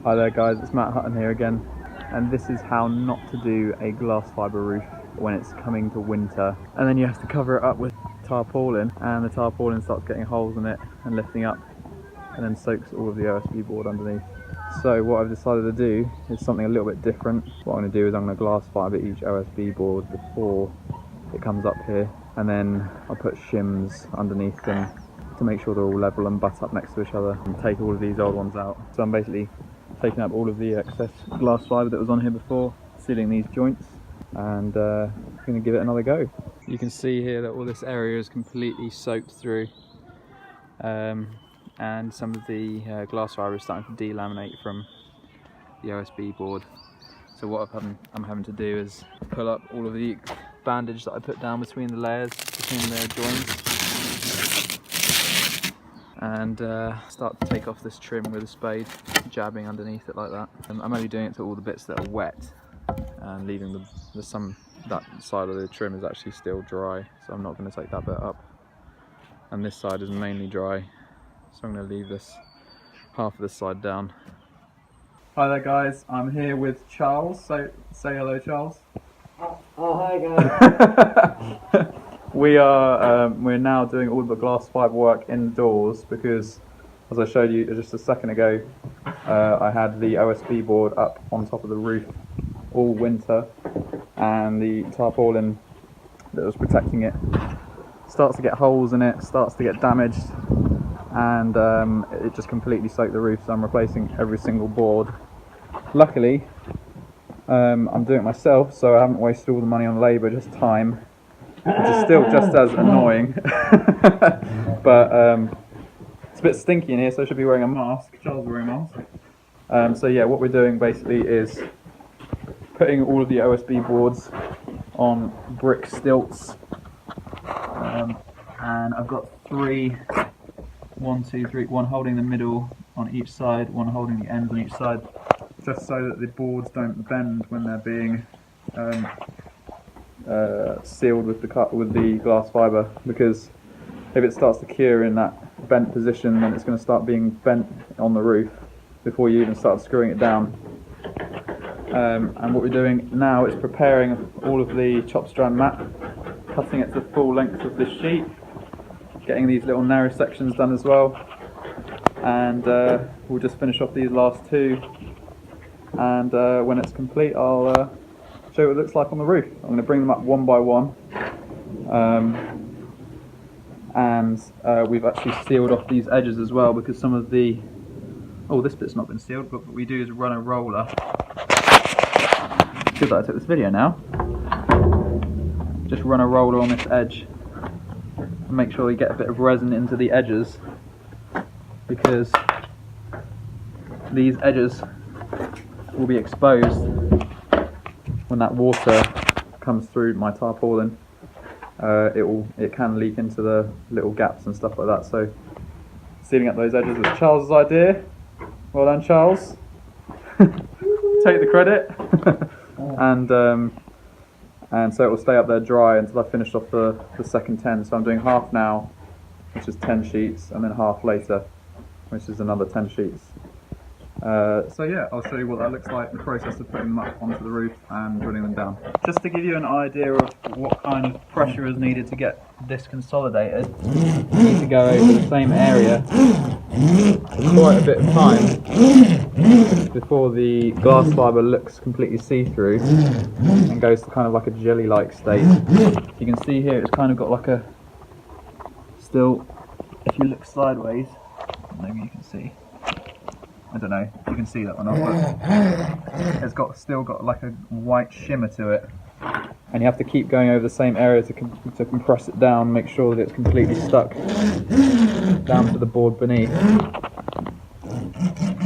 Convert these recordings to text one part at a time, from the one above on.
Hi there guys, it's Matt Hutton here again, and this is how not to do a glass fibre roof when it's coming to winter. And then you have to cover it up with tarpaulin, and the tarpaulin starts getting holes in it and lifting up, and then soaks all of the OSB board underneath. So what I've decided to do is something a little bit different. What I'm going to do is I'm going to glass fibre each OSB board before it comes up here, and then I'll put shims underneath them to make sure they're all level and butt up next to each other, and take all of these old ones out. So I'm basically taking up all of the excess glass fibre that was on here before, sealing these joints, and going to give it another go. You can see here that all this area is completely soaked through, and some of the glass fibre is starting to delaminate from the OSB board. So what I'm having to do is pull up all of the bandage that I put down between the layers, between the joints, and start to take off this trim with a spade, jabbing underneath it like that. I'm only doing it to all the bits that are wet, and leaving that side of the trim is actually still dry, so I'm not going to take that bit up. And this side is mainly dry, so I'm going to leave this half of this side down. Hi there guys, I'm here with Charles, so say hello Charles. Oh hi guys. We're now doing all the glass fibre work indoors because, as I showed you just a second ago, I had the OSB board up on top of the roof all winter, and the tarpaulin that was protecting it starts to get holes in it, starts to get damaged, and it just completely soaked the roof, so I'm replacing every single board. Luckily, I'm doing it myself, so I haven't wasted all the money on labour, just time, which is still just as annoying. But it's a bit stinky in here, so I should be wearing a mask. Charles is wearing a mask. So yeah, what we're doing basically is putting all of the OSB boards on brick stilts, and I've got one holding the middle on each side, one holding the ends on each side, just so that the boards don't bend when they're being sealed with the glass fibre, because if it starts to cure in that bent position, then it's going to start being bent on the roof before you even start screwing it down. And what we're doing now is preparing all of the chop strand mat, cutting it to the full length of this sheet, getting these little narrow sections done as well, and we'll just finish off these last two, and when it's complete I'll show you what it looks like on the roof. I'm going to bring them up one by one, and we've actually sealed off these edges as well, because some of the this bit's not been sealed, but what we do is run a roller. Good that I took this video now. Just run a roller on this edge and make sure you get a bit of resin into the edges, because these edges will be exposed when that water comes through my tarpaulin. It can leak into the little gaps and stuff like that. So sealing up those edges was Charles's idea. Well done, Charles. Take the credit. And so it will stay up there dry until I finish off the second 10. So I'm doing half now, which is 10 sheets, and then half later, which is another 10 sheets. So yeah, I'll show you what that looks like, the process of putting them up onto the roof and drilling them down. Just to give you an idea of what kind of pressure is needed to get this consolidated, you need to go over the same area for quite a bit of time before the glass fibre looks completely see-through and goes to kind of like a jelly-like state. You can see here it's kind of got like a, still, if you look sideways, maybe you can see, I don't know if you can see that or not, but it's still got like a white shimmer to it, and you have to keep going over the same area to compress it down, make sure that it's completely stuck down to the board beneath.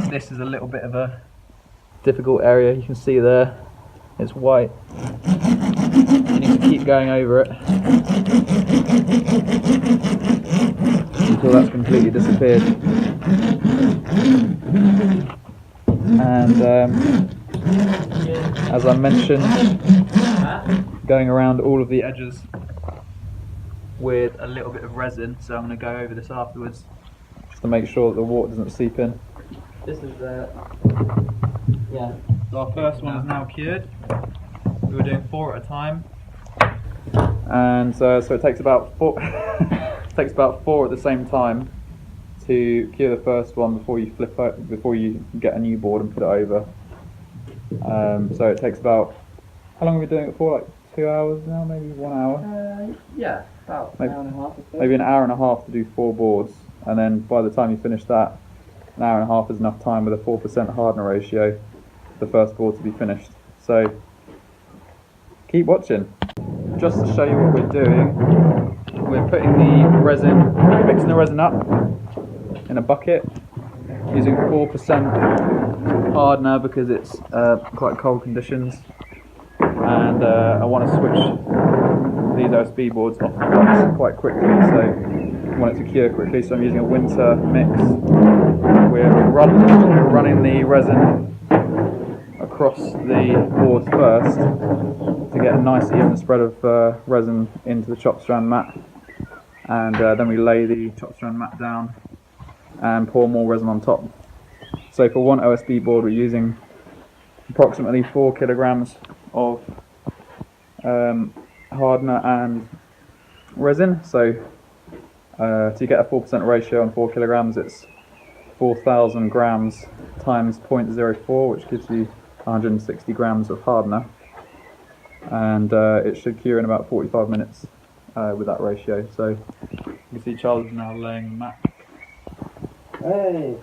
This is a little bit of a difficult area, you can see there, it's white. You need to keep going over it until that's completely disappeared. And as I mentioned, going around all of the edges with a little bit of resin, so I'm going to go over this afterwards just to make sure that the water doesn't seep in. This is yeah. So our first one is now cured. We were doing 4 at a time, and so it takes about 4. Takes about 4 at the same time to cure the first one before you before you get a new board and put it over. So it takes about, how long are we doing it for? Like 2 hours now, maybe 1 hour? Yeah, about Maybe, an hour and a half or so. maybe an hour and a half to do 4 boards, and then by the time you finish that, an hour and a half is enough time with a 4% hardener ratio for the first board to be finished. So keep watching. Just to show you what we're doing, we're putting the resin, mixing the resin up in a bucket using 4% hardener because it's quite cold conditions, and I want to switch these OSB boards off the box quite quickly, so I want it to cure quickly, so I'm using a winter mix. We're running the resin across the board first to get a nice even spread of resin into the chop strand mat, and then we lay the chop strand mat down and pour more resin on top. So for one OSB board we're using approximately 4 kilograms of hardener and resin. So to get a 4% ratio on 4 kilograms, it's 4,000 grams times 0.04, which gives you 160 grams of hardener, and it should cure in about 45 minutes with that ratio. So you can see Charles is now laying the mat. Hey!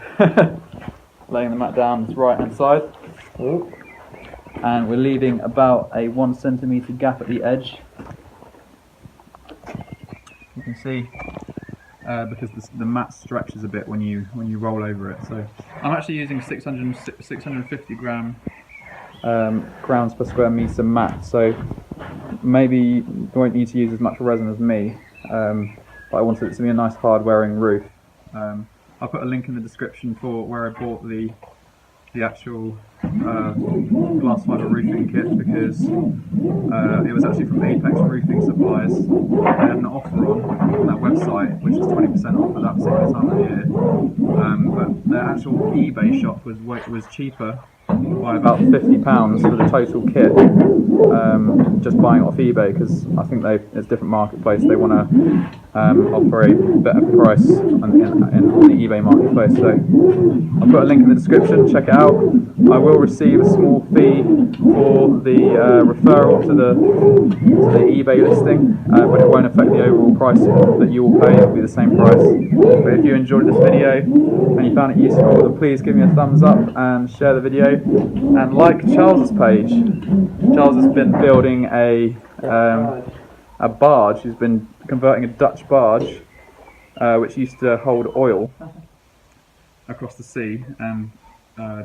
Laying the mat down this right hand side. Ooh. And we're leaving about a 1 centimetre gap at the edge. You can see because the mat stretches a bit when you roll over it. So I'm actually using 650 grams per square metre mat. So maybe you won't need to use as much resin as me, but I wanted it to be a nice hard wearing roof. I'll put a link in the description for where I bought the actual glass fibre roofing kit, because it was actually from Apex Roofing Supplies. They had an offer on that website which is 20% off at that particular time of year, but their actual eBay shop was cheaper by about £50 for the total kit, just buying it off eBay, because I think it's a different marketplace. They want to offer a better price on the eBay marketplace. So I'll put a link in the description, check it out. I will receive a small fee for the referral to the eBay listing, but it won't affect the overall price that you will pay. It will be the same price. But if you enjoyed this video and you found it useful, then please give me a thumbs up and share the video, and like Charles's page. Charles has been building a barge. He's been converting a Dutch barge which used to hold oil across the sea and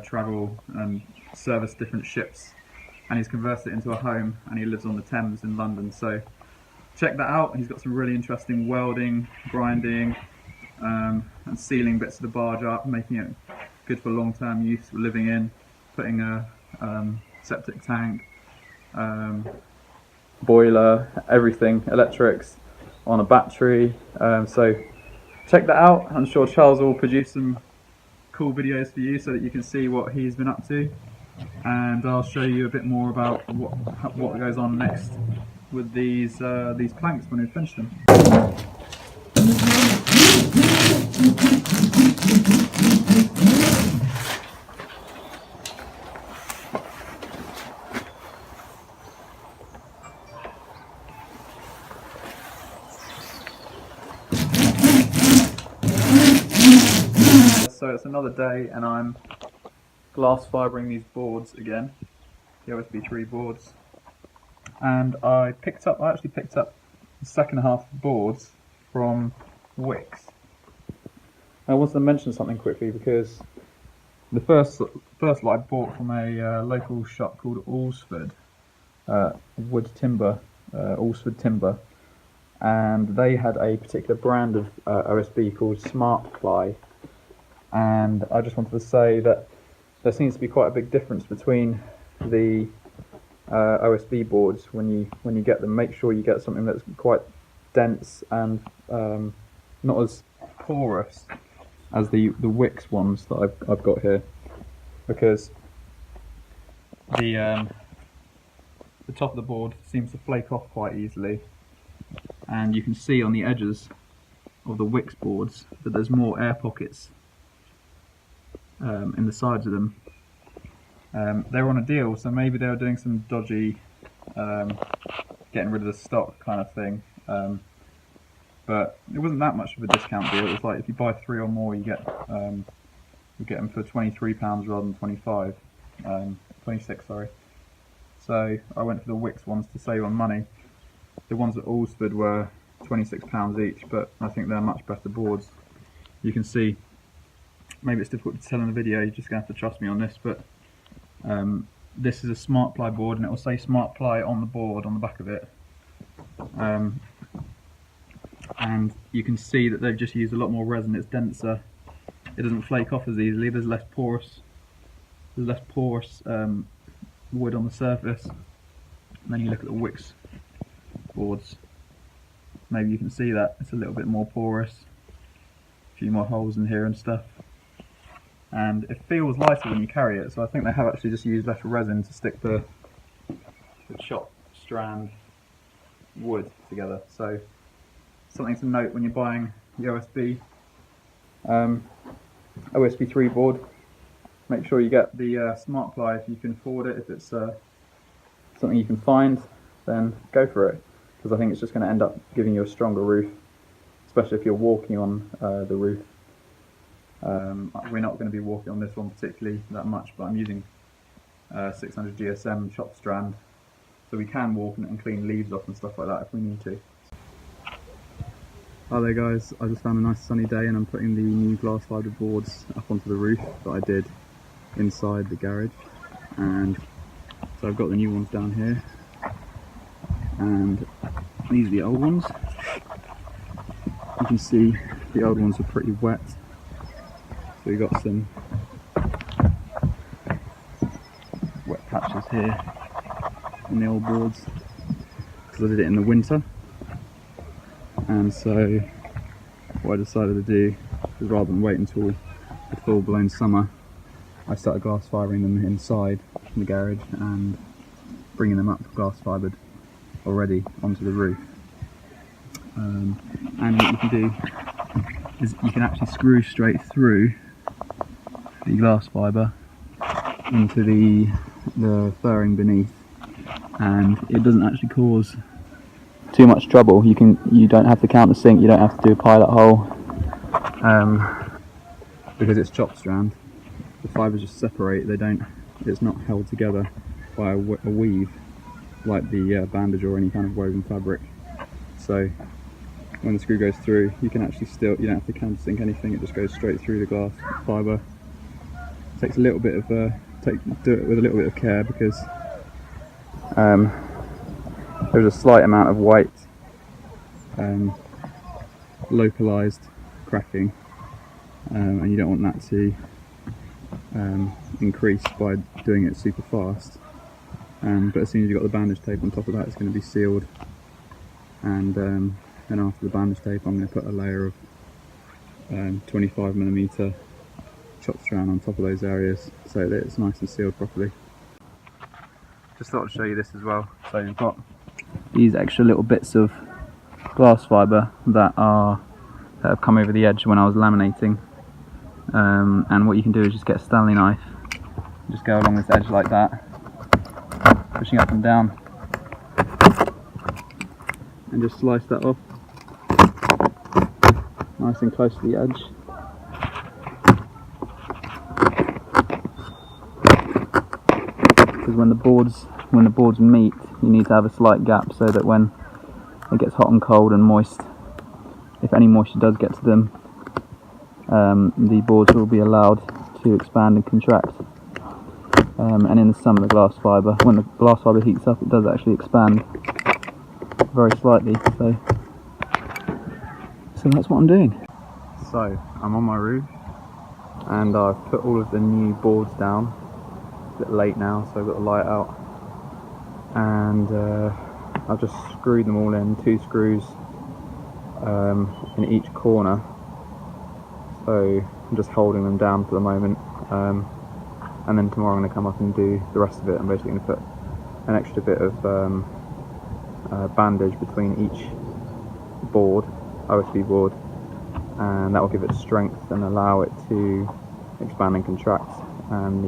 travel and service different ships, and he's converted it into a home, and he lives on the Thames in London. So check that out. He's got some really interesting welding, grinding and sealing bits of the barge up, making it good for long-term use, living in, putting a septic tank, boiler, everything, electrics on a battery. So check that out. I'm sure Charles will produce some cool videos for you so that you can see what he's been up to, and I'll show you a bit more about what goes on next with these planks when we finish them. So it's another day and I'm glass fibring these boards again, the OSB 3 boards, and I actually picked up the second half of the boards from Wix. I wanted to mention something quickly, because the first lot I bought from a local shop called Alsford Wood Timber, Alsford Timber, and they had a particular brand of OSB called Smart Ply. And I just wanted to say that there seems to be quite a big difference between the OSB boards when you get them. Make sure you get something that's quite dense and not as porous as the Wix ones that I've got here. because the top of the board seems to flake off quite easily, and you can see on the edges of the Wix boards that there's more air pockets in the sides of them. They were on a deal, so maybe they were doing some dodgy getting rid of the stock kind of thing, but it wasn't that much of a discount deal. It was like if you buy 3 or more, you get them for £23 rather than 26, sorry. So I went for the Wix ones to save on money. The ones at Alsford were £26 each, but I think they're much better boards. You can see, maybe it's difficult to tell in the video, you're just going to have to trust me on this, but this is a Smart Ply board, and it will say Smart Ply on the board, on the back of it. And you can see that they've just used a lot more resin. It's denser, it doesn't flake off as easily, there's less porous wood on the surface. And then you look at the Wix boards, maybe you can see that it's a little bit more porous, a few more holes in here and stuff, and it feels lighter when you carry it. So I think they have actually just used less resin to stick the chopped strand wood together. So something to note when you're buying the OSB 3 board. Make sure you get the Smart Ply if you can afford it. If it's something you can find, then go for it, because I think it's just going to end up giving you a stronger roof, especially if you're walking on the roof. We're not going to be walking on this one particularly that much, but I'm using 600 GSM chopped strand, so we can walk and clean leaves off and stuff like that if we need to. Hi there guys, I just found a nice sunny day and I'm putting the new glass fibre boards up onto the roof that I did inside the garage. And so I've got the new ones down here, and these are the old ones. You can see the old ones are pretty wet, so we've got some wet patches here in the old boards because I did it in the winter. And so what I decided to do is, rather than wait until the full-blown summer, I started glass fibering them inside in the garage and bringing them up glass fibered already onto the roof. And what you can do is you can actually screw straight through the glass fibre into the furring beneath, and it doesn't actually cause too much trouble. You don't have to countersink, you don't have to do a pilot hole, because it's chopped strand. The fibres just separate. It's not held together by a weave like the bandage or any kind of woven fabric. So when the screw goes through, you can actually you don't have to countersink anything. It just goes straight through the glass fibre. Takes a little bit of do it with a little bit of care, because there's a slight amount of white localized cracking, and you don't want that to increase by doing it super fast. But as soon as you've got the bandage tape on top of that, it's going to be sealed, and then after the bandage tape I'm going to put a layer of 25mm chopped strand on top of those areas so that it's nice and sealed properly. Just thought I'd show you this as well. So you've got these extra little bits of glass fibre that have come over the edge when I was laminating, and what you can do is just get a Stanley knife, just go along this edge like that, pushing up and down, and just slice that off nice and close to the edge. Because when the boards meet, you need to have a slight gap so that when it gets hot and cold and moist, if any moisture does get to them, the boards will be allowed to expand and contract. And in the summer, the glass fibre, when the glass fibre heats up, it does actually expand very slightly. So that's what I'm doing. So I'm on my roof and I've put all of the new boards down. It's a bit late now, so I've got the light out, and I've just screwed them all in, 2 screws in each corner. So I'm just holding them down for the moment. and then tomorrow I'm going to come up and do the rest of it. I'm basically going to put an extra bit of bandage between each board, OSB board, and that will give it strength and allow it to expand and contract, and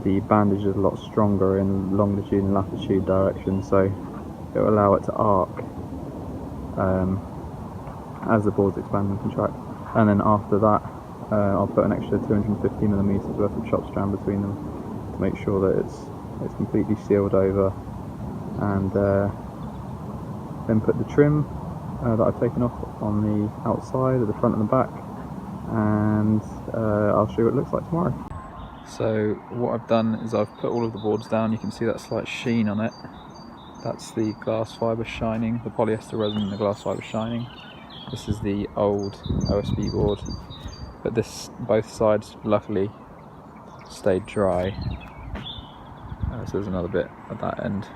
the bandage is a lot stronger in longitude and latitude direction, so it will allow it to arc as the boards expand and contract. And then after that I'll put an extra 250mm worth of chop strand between them to make sure that it's completely sealed over, and then put the trim that I've taken off on the outside, at the front and the back, and I'll show you what it looks like tomorrow. So what I've done is I've put all of the boards down. You can see that slight sheen on it. That's the glass fibre shining, the polyester resin and the glass fibre shining. This is the old OSB board, but both sides luckily stayed dry. So there's another bit at that end,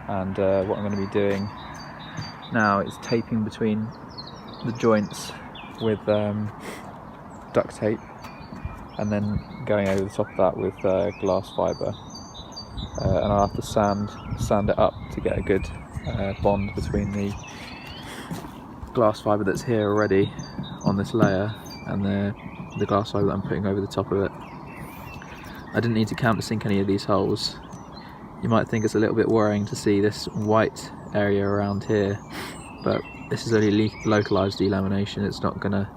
and what I'm going to be doing now is taping between the joints with duct tape, and then going over the top of that with glass fibre, and I'll have to sand it up to get a good bond between the glass fibre that's here already on this layer and the glass fibre that I'm putting over the top of it. I didn't need to countersink any of these holes. You might think it's a little bit worrying to see this white area around here, but this is only localised delamination. It's not going to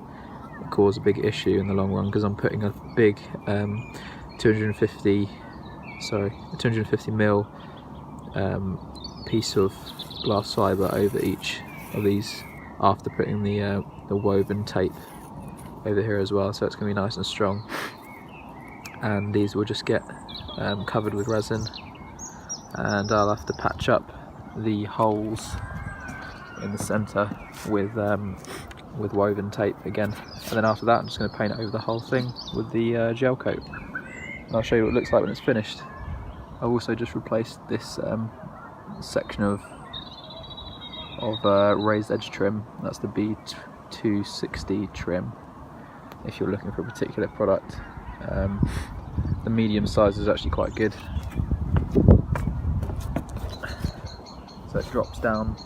cause a big issue in the long run, because I'm putting a big 250 mil piece of glass fibre over each of these, after putting the woven tape over here as well, so it's going to be nice and strong. And these will just get covered with resin, and I'll have to patch up the holes in the centre with woven tape again, and then after that I'm just going to paint over the whole thing with the gel coat, and I'll show you what it looks like when it's finished. I've also just replaced this section of raised edge trim. That's the B260 trim if you're looking for a particular product. The medium size is actually quite good, so it drops down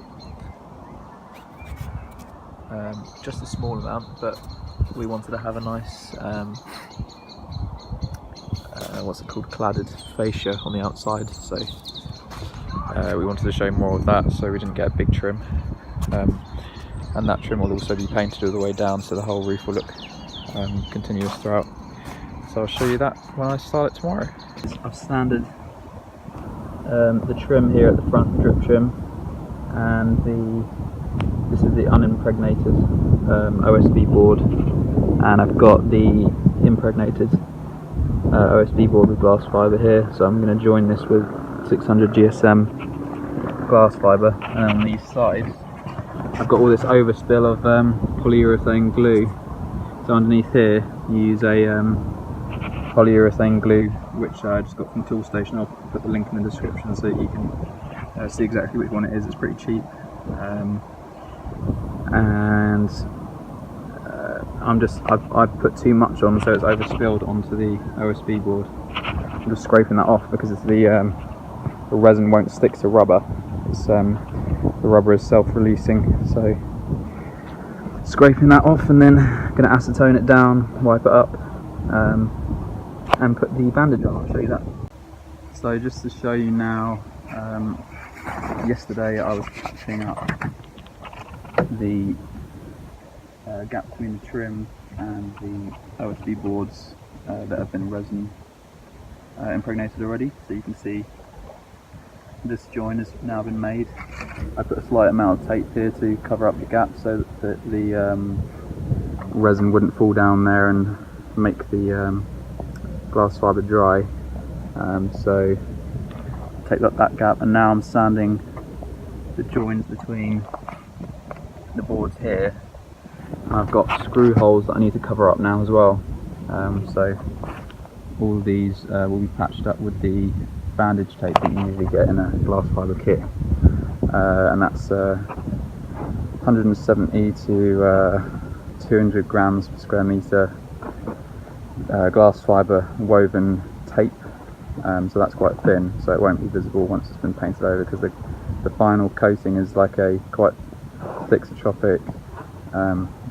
just a small amount, but we wanted to have a nice what's it called, cladded fascia on the outside, so we wanted to show more of that, so we didn't get a big trim, and that trim will also be painted all the way down, so the whole roof will look continuous throughout. So I'll show you that when I start it tomorrow. I've sanded the trim here at the front, drip trim, and this is the unimpregnated OSB board, and I've got the impregnated OSB board with glass fibre here, so I'm going to join this with 600 GSM glass fibre, and on these sides I've got all this overspill of polyurethane glue, so underneath here you use a polyurethane glue which I just got from the tool station. I'll put the link in the description so that you can see exactly which one it is. It's pretty cheap, and I've put too much on, so it's overspilled onto the OSB board. I'm just scraping that off because it's the resin won't stick to rubber. It's the rubber is self-releasing, so scraping that off, and then going to acetone it down, wipe it up, and put the bandage on. I'll show you that. So just to show you now, yesterday I was patching up the gap between the trim and the OSB boards that have been resin impregnated already, so you can see this join has now been made. I put a slight amount of tape here to cover up the gap so that the resin wouldn't fall down there and make the glass fibre dry. So take up that gap, and now I'm sanding the joins between the boards here. I've got screw holes that I need to cover up now as well, so all these will be patched up with the bandage tape that you usually get in a glass fibre kit, and that's 170 to 200 grams per square metre, glass fibre woven tape, so that's quite thin, so it won't be visible once it's been painted over, because the final coating is like a quite thixotropic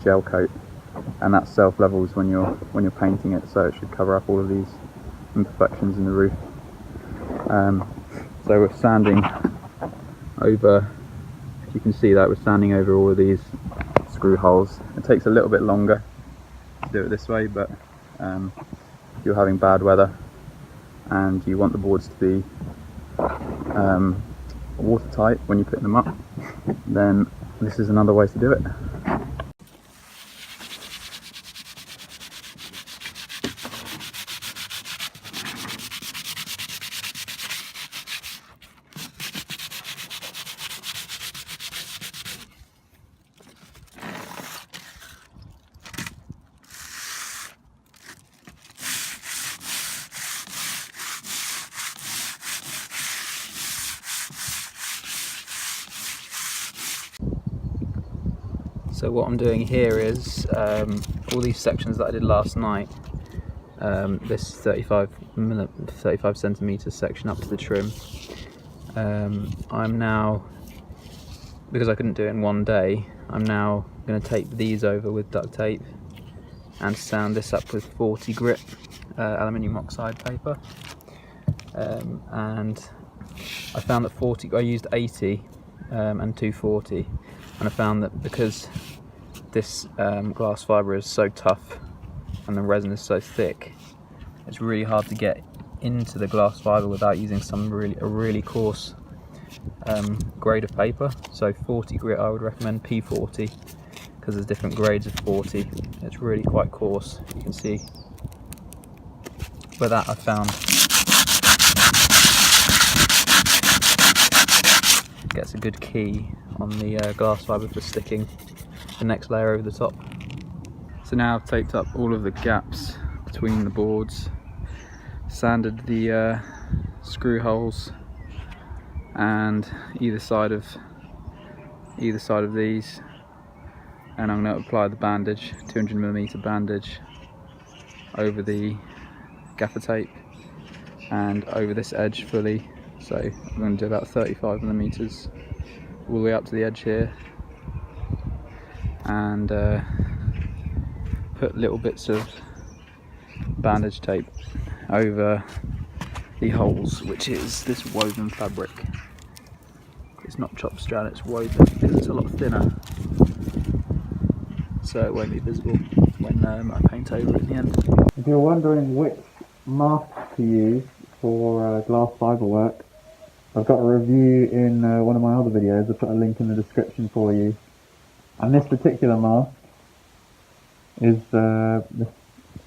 gel coat, and that self levels when you're painting it, so it should cover up all of these imperfections in the roof. So we're sanding over, if you can see that, we're sanding over all of these screw holes. It takes a little bit longer to do it this way, but if you're having bad weather and you want the boards to be watertight when you're putting them up, then this is another way to do it. So what I'm doing here is all these sections that I did last night, this 35 centimetre section up to the trim, I'm now, because I couldn't do it in one day, I'm now going to tape these over with duct tape and sand this up with 40 grit aluminium oxide paper. And I found that I used 80 and 240, and I found that because this glass fibre is so tough and the resin is so thick, it's really hard to get into the glass fibre without using a really coarse grade of paper. So 40 grit I would recommend, P40, because there's different grades of 40. It's really quite coarse, you can see. But that I found gets a good key on the glass fibre for sticking the next layer over the top. So now I've taped up all of the gaps between the boards, sanded the screw holes and either side of these, and I'm going to apply the bandage, 200mm bandage, over the gaffer tape and over this edge fully. So I'm going to do about 35mm all the way up to the edge here, and put little bits of bandage tape over the holes, which is this woven fabric. It's not chop strand, it's woven because it's a lot thinner, so it won't be visible when I paint over it in the end. If you're wondering which mask to use for glass fibre work, I've got a review in one of my other videos. I'll put a link in the description for you. And this particular mask is,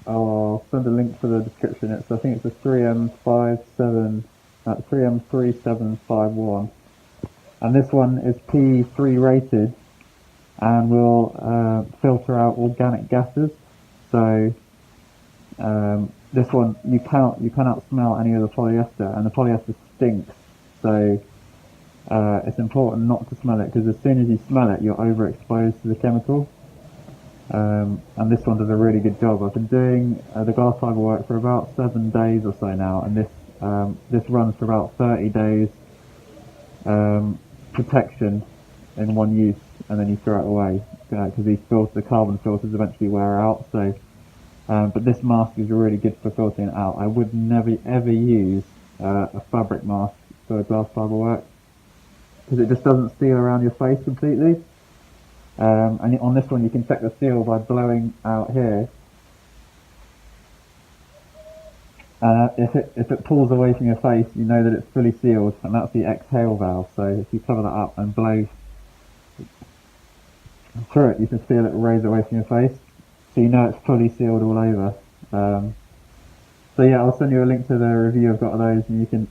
I'll send a link for the description. I think it's a 3M3751, and this one is P3 rated and will filter out organic gases. So this one, you cannot smell any of the polyester, and the polyester stinks. So it's important not to smell it, because as soon as you smell it, you're overexposed to the chemical. And this one does a really good job. I've been doing the glass fibre work for about 7 days or so now, and this runs for about 30 days protection in one use, and then you throw it away, because the carbon filters eventually wear out. So, but this mask is really good for filtering it out. I would never ever use a fabric mask for glass fibre work, because it just doesn't seal around your face completely. And on this one you can check the seal by blowing out here. If it pulls away from your face, you know that it's fully sealed, and that's the exhale valve. So if you cover that up and blow through it, you can feel it raise away from your face, so you know it's fully sealed all over. So yeah, I'll send you a link to the review I've got of those, and you can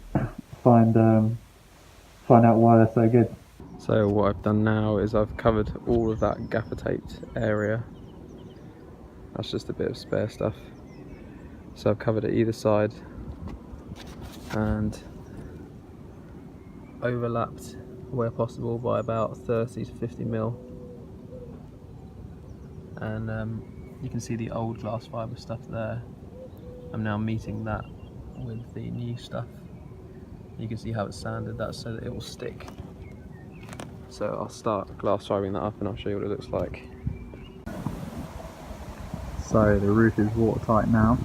find out why they're so good. So what I've done now is I've covered all of that gaffer taped area. That's just a bit of spare stuff. So I've covered it either side and overlapped where possible by about 30 to 50mm. And you can see the old glass fibre stuff there. I'm now meeting that with the new stuff. You can see how it's sanded, that's so that it will stick. So I'll start glass fibering that up and I'll show you what it looks like. So the roof is watertight now.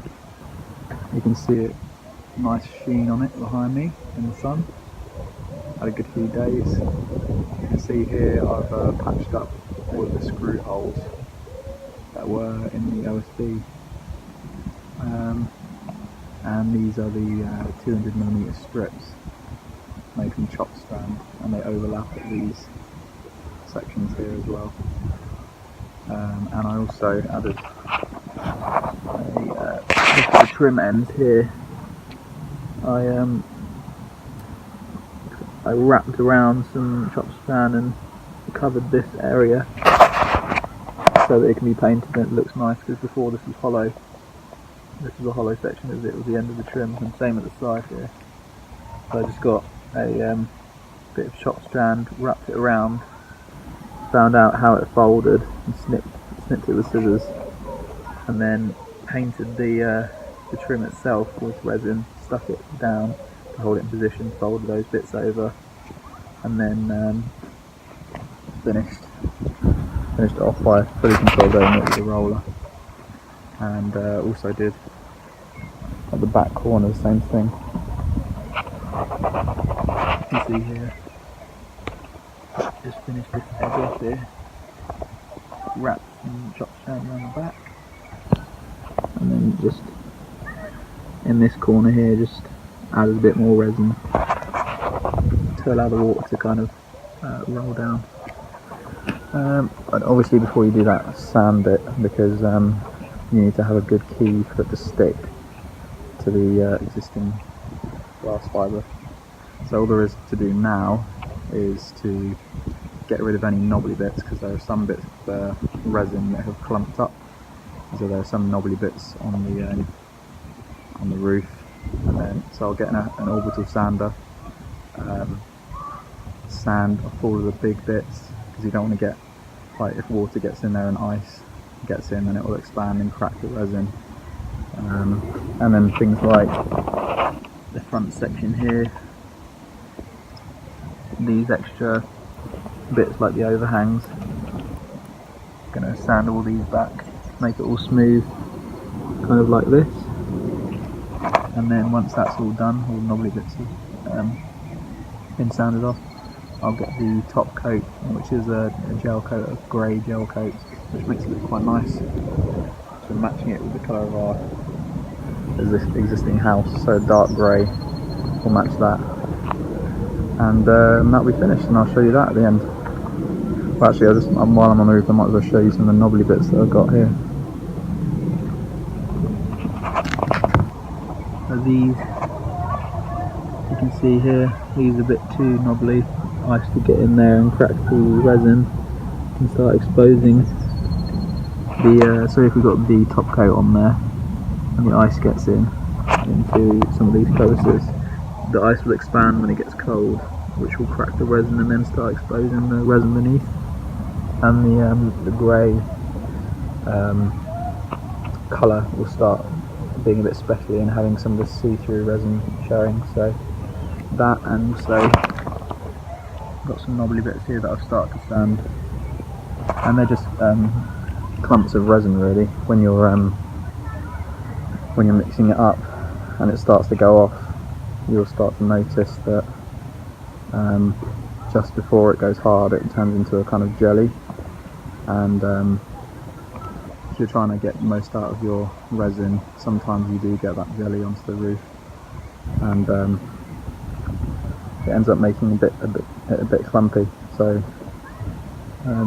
You can see it, nice sheen on it behind me in the sun. Had a good few days. You can see here I've patched up all of the screw holes that were in the OSB. And these are the 200mm strips made from chopped strand, and they overlap at these sections here as well. And I also added the trim ends here. I wrapped around some chopped strand and covered this area so that it can be painted and it looks nice, because before this was hollow. This is a hollow section as it was the end of the trim, and same at the side here. So I just got a bit of chopped strand, wrapped it around, found out how it folded and snipped it with scissors, and then painted the trim itself with resin, stuck it down to hold it in position, folded those bits over, and then finished it off by fully controlled over it with a roller. And also did at the back corner the same thing. You can see here, just finished this edge off here, wrapped some chopped strand around the back, and then just in this corner here just added a bit more resin to allow the water to kind of roll down. And obviously before you do that, sand it, because you need to have a good key for it to stick to the existing glass fibre. So all there is to do now is to get rid of any knobbly bits, because there are some bits of resin that have clumped up. So there are some knobbly bits on the roof, and then so I'll get an orbital sander, sand off all of the big bits, because you don't want to get, like, if water gets in there and ice gets in, then it will expand and crack the resin. And then things like the front section here, these extra bits like the overhangs, gonna sand all these back, make it all smooth, kind of like this. And then once that's all done, all the knobbly bits have been sanded off, I'll get the top coat, which is a gel coat, a grey gel coat, which makes it look quite nice. So matching it with the colour of our existing house, so dark grey will match that. And that'll be finished, and I'll show you that at the end. Well, actually, while I'm on the roof, I might as well show you some of the knobbly bits that I've got here. So these, you can see here, these are a bit too knobbly. Ice to get in there and crack the resin and start exposing the. So if we've got the top coat on there and the ice gets into some of these crevices, the ice will expand when it gets cold, which will crack the resin and then start exposing the resin beneath. And the grey colour will start being a bit speckly and having some of the see-through resin showing. So that, and also got some knobbly bits here that I've started to sand, and they're just clumps of resin really. When you're mixing it up and it starts to go off, you'll start to notice that just before it goes hard, it turns into a kind of jelly. And if you're trying to get the most out of your resin, sometimes you do get that jelly onto the roof, and it ends up making a bit clumpy. So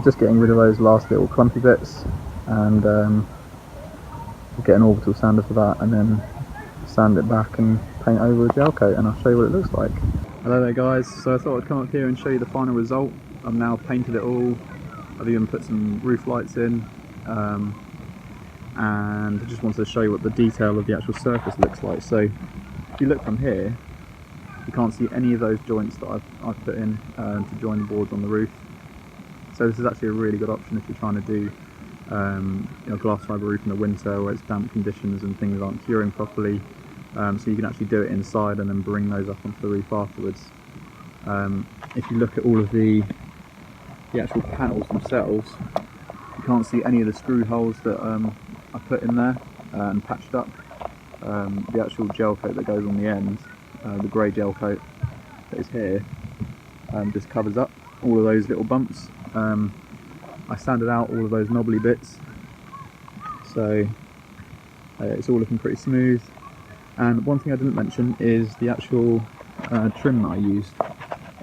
just getting rid of those last little clumpy bits, and get an orbital sander for that, and then sand it back and paint over a gel coat, and I'll show you what it looks like. Hello there guys, so I thought I'd come up here and show you the final result. I've now painted it all, I've even put some roof lights in, and I just wanted to show you what the detail of the actual surface looks like. So if you look from here, you can't see any of those joints that I've put in to join the boards on the roof. So this is actually a really good option if you're trying to do glass fibre roof in the winter where it's damp conditions and things aren't curing properly. So you can actually do it inside and then bring those up onto the roof afterwards. If you look at all of the actual panels themselves, you can't see any of the screw holes that I put in there and patched up. The actual gel coat that goes on the end, the grey gel coat that is here, just covers up all of those little bumps. I sanded out all of those knobbly bits, so it's all looking pretty smooth. And one thing I didn't mention is the actual trim that I used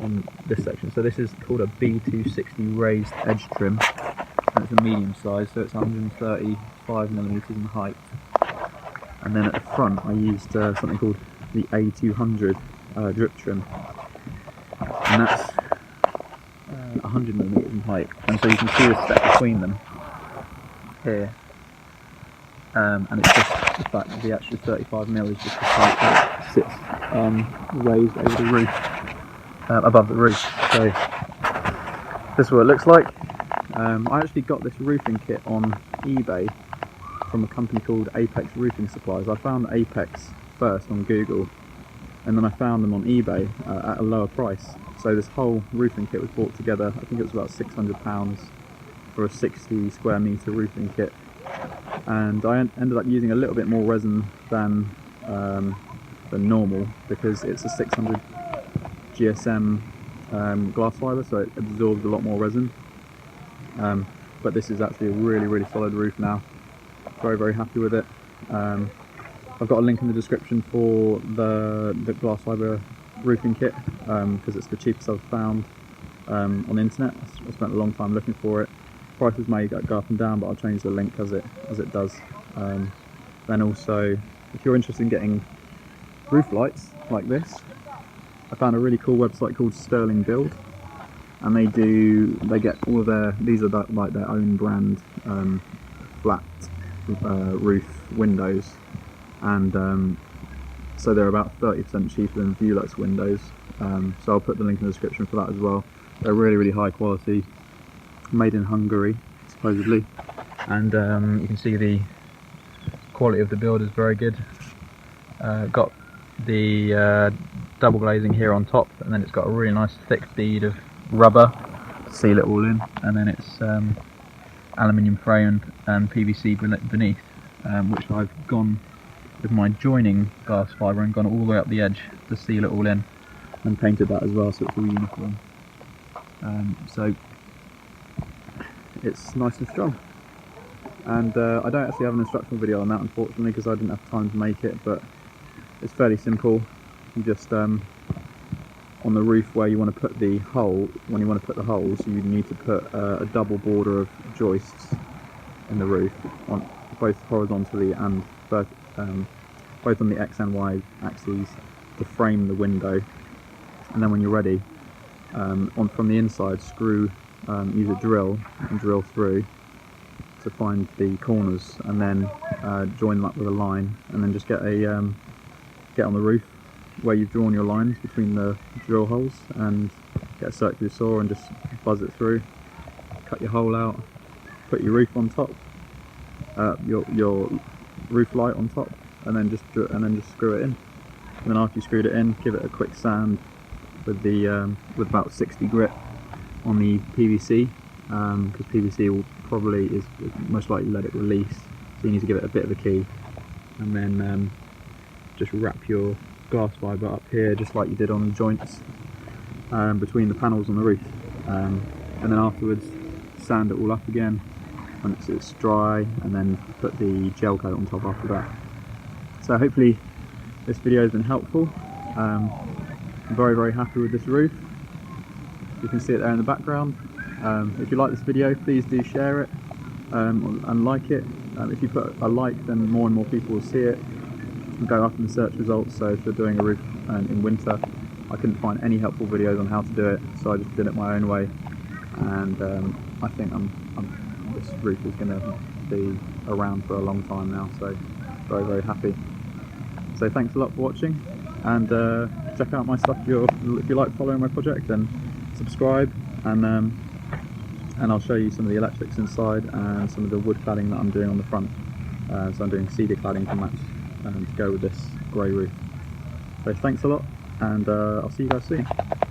on this section. So this is called a B260 raised edge trim, and it's a medium size, so it's 135mm in height. And then at the front I used something called the A200 drip trim, and that's 100mm in height. And so you can see the step between them here, and it's just the fact that the actual 35mm is just the part that sits raised over the roof, above the roof. So this is what it looks like. I actually got this roofing kit on eBay from a company called Apex Roofing Supplies. I found Apex first on Google, and then I found them on eBay at a lower price. So this whole roofing kit was bought together. I think it was about £600 for a 60 square metre roofing kit. And I ended up using a little bit more resin than normal, because it's a 600 GSM glass fibre, so it absorbs a lot more resin. But this is actually a really solid roof now. Very happy with it. I've got a link in the description for the glass fibre roofing kit, because it's the cheapest I've found on the internet. I spent a long time looking for it. Prices may go up and down, but I'll change the link as it does. Then also, if you're interested in getting roof lights like this, I found a really cool website called Sterling Build, and they get all of these are like their own brand flat roof windows, and so they're about 30% cheaper than Velux windows. So I'll put the link in the description for that as well. They're really high quality, made in Hungary supposedly, and you can see the quality of the build is very good. Got the double glazing here on top, and then it's got a really nice thick bead of rubber to seal it all in, and then it's aluminium frame and PVC beneath, which I've gone with my joining glass fibre and gone all the way up the edge to seal it all in, and painted that as well, so it's all uniform. So it's nice and strong. And I don't actually have an instructional video on that, unfortunately, because I didn't have time to make it, but it's fairly simple. You just on the roof where you want to put the hole, when you want to put the holes, you need to put a double border of joists in the roof, on both horizontally and both on the X and Y axes, to frame the window. And then when you're ready, from the inside, use a drill and drill through to find the corners, and then join them up with a line, and then just get on the roof where you've drawn your lines between the drill holes, and get a circular saw and just buzz it through, cut your hole out, put your roof on top, your roof light on top, and then just screw it in. And then after you screwed it in, give it a quick sand with about 60 grit on the PVC, because PVC will is most likely let it release, so you need to give it a bit of a key, and then just wrap your glass fibre up here just like you did on the joints between the panels on the roof, and then afterwards sand it all up again when it's dry, and then put the gel coat on top after that. So hopefully this video has been helpful. I'm very happy with this roof. You can see it there in the background. If you like this video, please do share it and like it. If you put a like, then more and more people will see it and go up in the search results. So if you're doing a roof in winter, I couldn't find any helpful videos on how to do it, so I just did it my own way. And I think this roof is going to be around for a long time now, so very happy. So thanks a lot for watching, and check out my stuff if you like following my project, and subscribe, and and I'll show you some of the electrics inside and some of the wood cladding that I'm doing on the front. So I'm doing cedar cladding to match and to go with this grey roof. So thanks a lot, and I'll see you guys soon.